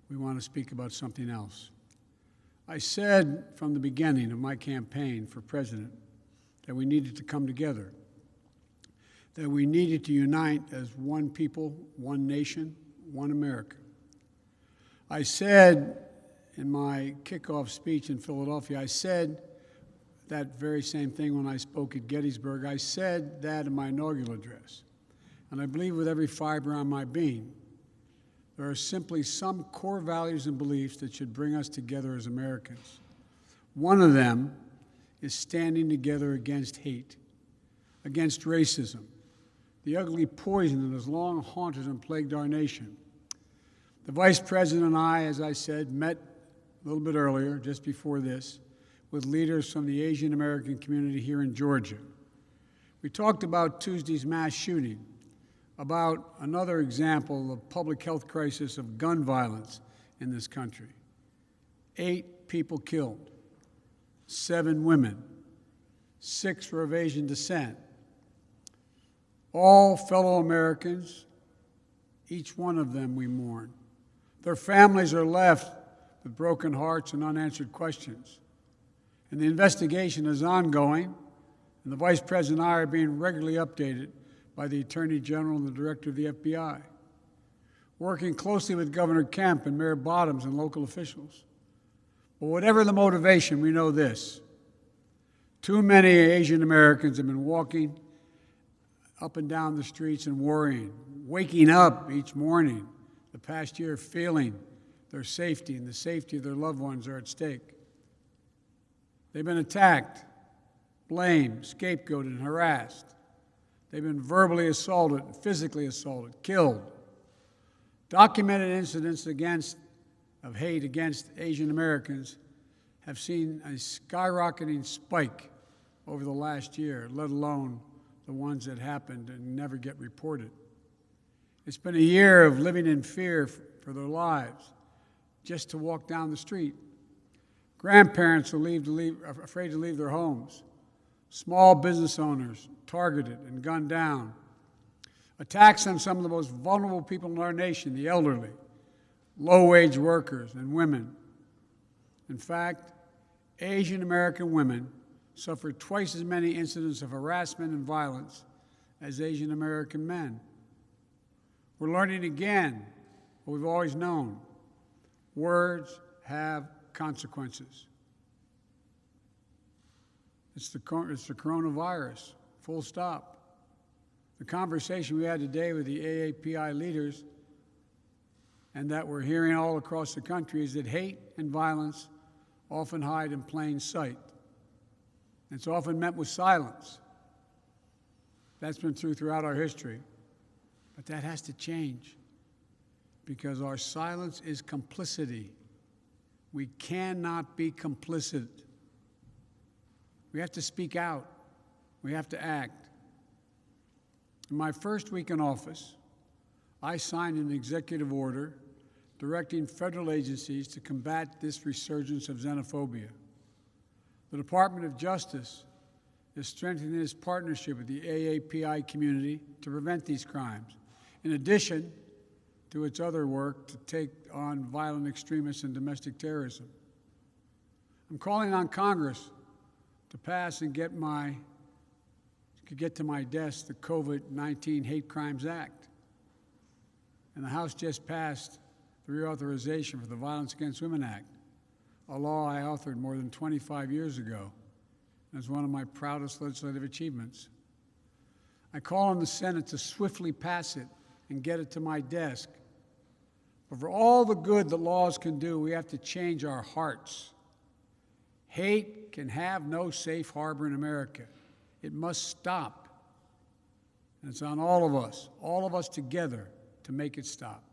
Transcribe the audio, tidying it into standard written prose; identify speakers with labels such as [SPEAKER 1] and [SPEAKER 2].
[SPEAKER 1] we want to speak about something else. I said from the beginning of my campaign for president that we needed to come together, that we needed to unite as one people, one nation, one America. I said in my kickoff speech in Philadelphia, I said that very same thing when I spoke at Gettysburg. I said that in my inaugural address. And I believe with every fiber on my being, there are simply some core values and beliefs that should bring us together as Americans. One of them is standing together against hate, against racism, the ugly poison that has long haunted and plagued our nation. The Vice President and I, as I said, met a little bit earlier, just before this, with leaders from the Asian American community here in Georgia. We talked about Tuesday's mass shooting, about another example of public health crisis of gun violence in this country. 8 people killed, 7 women, 6 were of Asian descent. All fellow Americans, each one of them we mourn. Their families are left with broken hearts and unanswered questions. And the investigation is ongoing, and the Vice President and I are being regularly updated by the Attorney General and the Director of the FBI, working closely with Governor Kemp and Mayor Bottoms and local officials. But whatever the motivation, we know this. Too many Asian Americans have been walking up and down the streets and worrying, waking up each morning the past year feeling their safety and the safety of their loved ones are at stake. They've been attacked, blamed, scapegoated, and harassed. They've been verbally assaulted, physically assaulted, killed. Documented incidents of hate against Asian Americans have seen a skyrocketing spike over the last year, let alone the ones that happened and never get reported. It's been a year of living in fear for their lives, just to walk down the street. Grandparents are afraid to leave their homes. Small business owners targeted and gunned down. Attacks on some of the most vulnerable people in our nation, the elderly, low-wage workers, and women. In fact, Asian American women suffered twice as many incidents of harassment and violence as Asian American men. We're learning again what we've always known. Words have consequences. It's the coronavirus, full stop. The conversation we had today with the AAPI leaders and that we're hearing all across the country is that hate and violence often hide in plain sight. It's often met with silence. That's been true throughout our history. But that has to change because our silence is complicity. We cannot be complicit. We have to speak out. We have to act. In my first week in office, I signed an executive order directing federal agencies to combat this resurgence of xenophobia. The Department of Justice is strengthening its partnership with the AAPI community to prevent these crimes, in addition to its other work to take on violent extremists and domestic terrorism. I'm calling on Congress to pass and get to my desk the COVID-19 Hate Crimes Act. And the House just passed the reauthorization for the Violence Against Women Act, a law I authored more than 25 years ago, and is one of my proudest legislative achievements. I call on the Senate to swiftly pass it and get it to my desk. But for all the good that laws can do, we have to change our hearts. Hate can have no safe harbor in America. It must stop. And it's on all of us together, to make it stop.